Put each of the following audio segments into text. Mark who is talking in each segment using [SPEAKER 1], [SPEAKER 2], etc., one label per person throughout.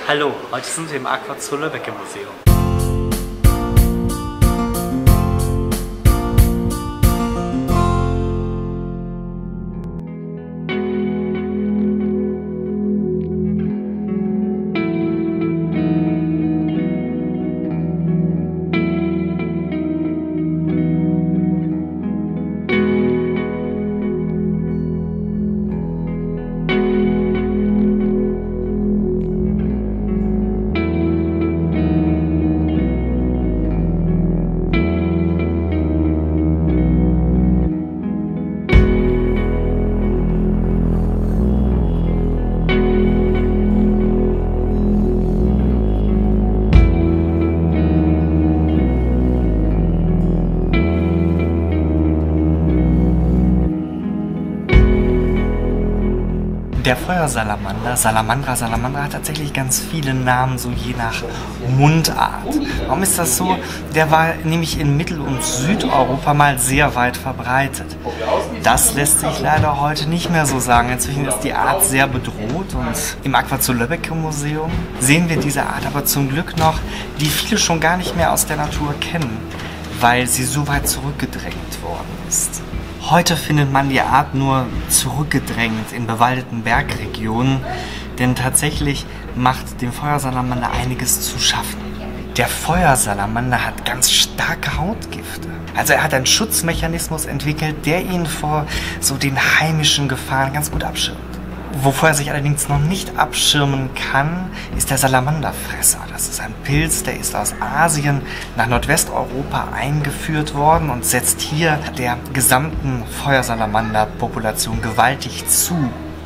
[SPEAKER 1] Hallo, heute sind wir im Aqua Zoo Lübbecke Museum. Der Feuersalamander, Salamandra hat tatsächlich ganz viele Namen, so je nach Mundart. Warum ist das so? Der war nämlich in Mittel- und Südeuropa mal sehr weit verbreitet. Das lässt sich leider heute nicht mehr so sagen. Inzwischen ist die Art sehr bedroht und im Aqua Zoo Lübbecke Museum sehen wir diese Art aber zum Glück noch, die viele schon gar nicht mehr aus der Natur kennen, weil sie so weit zurückgedrängt worden ist. Heute findet man die Art nur zurückgedrängt in bewaldeten Bergregionen, denn tatsächlich macht dem Feuersalamander einiges zu schaffen. Der Feuersalamander hat ganz starke Hautgifte. Also er hat einen Schutzmechanismus entwickelt, der ihn vor so den heimischen Gefahren ganz gut abschirmt. Wovor er sich allerdings noch nicht abschirmen kann, ist der Salamanderfresser. Das ist ein Pilz, der ist aus Asien nach Nordwesteuropa eingeführt worden und setzt hier der gesamten Feuersalamander-Population gewaltig zu.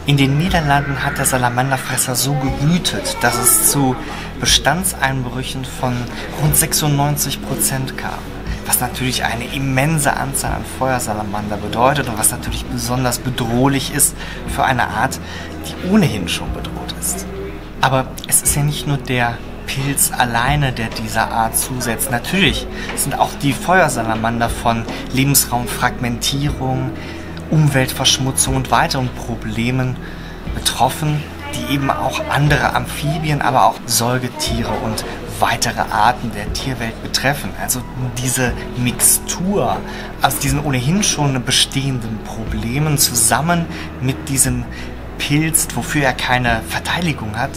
[SPEAKER 1] In den Niederlanden hat der Salamanderfresser so gewütet, dass es zu Bestandseinbrüchen von rund 96% kam. Was natürlich eine immense Anzahl an Feuersalamander bedeutet und was natürlich besonders bedrohlich ist für eine Art, die ohnehin schon bedroht ist. Aber es ist ja nicht nur der Pilz alleine, der dieser Art zusetzt. Natürlich sind auch die Feuersalamander von Lebensraumfragmentierung, Umweltverschmutzung und weiteren Problemen betroffen, die eben auch andere Amphibien, aber auch Säugetiere und weitere Arten der Tierwelt betreffen. Also diese Mixtur aus diesen ohnehin schon bestehenden Problemen zusammen mit diesem Pilz, wofür er keine Verteidigung hat,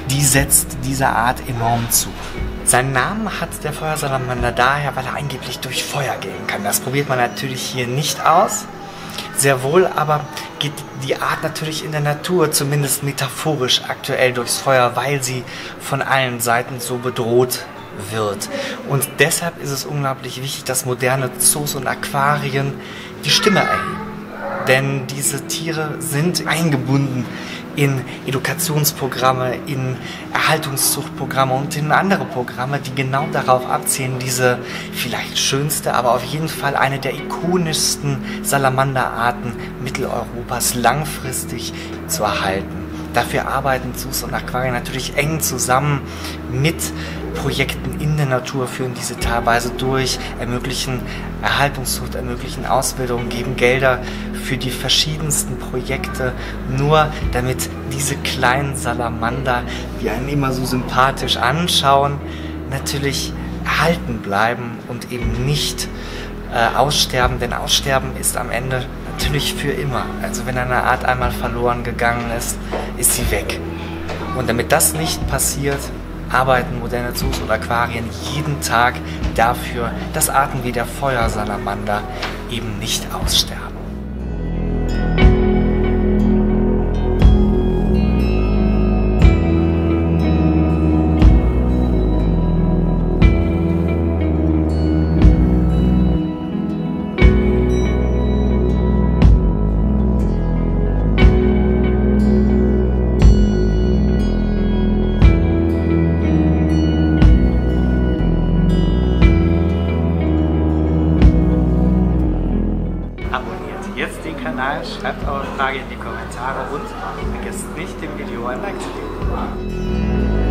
[SPEAKER 1] die setzt dieser Art enorm zu. Seinen Namen hat der Feuersalamander daher, weil er angeblich durch Feuer gehen kann. Das probiert man natürlich hier nicht aus. Sehr wohl aber geht die Art natürlich in der Natur, zumindest metaphorisch aktuell durchs Feuer, weil sie von allen Seiten so bedroht wird. Und deshalb ist es unglaublich wichtig, dass moderne Zoos und Aquarien die Stimme erheben. Denn diese Tiere sind eingebunden in Edukationsprogramme, in Erhaltungszuchtprogramme und in andere Programme, die genau darauf abzielen, diese vielleicht schönste, aber auf jeden Fall eine der ikonischsten Salamanderarten Mitteleuropas langfristig zu erhalten. Dafür arbeiten Zoos und Aquarien natürlich eng zusammen mit Projekten in der Natur, führen diese teilweise durch, ermöglichen Erhaltungszucht, ermöglichen Ausbildung, geben Gelder für die verschiedensten Projekte, nur damit diese kleinen Salamander, die einen immer so sympathisch anschauen, natürlich erhalten bleiben und eben nicht aussterben, denn Aussterben ist am Ende natürlich für immer. Also wenn eine Art einmal verloren gegangen ist, ist sie weg. Und damit das nicht passiert, arbeiten moderne Zoos und Aquarien jeden Tag dafür, dass Arten wie der Feuersalamander eben nicht aussterben. Jetzt den Kanal, schreibt eure Frage in die Kommentare und vergesst nicht, dem Video ein Like zu geben.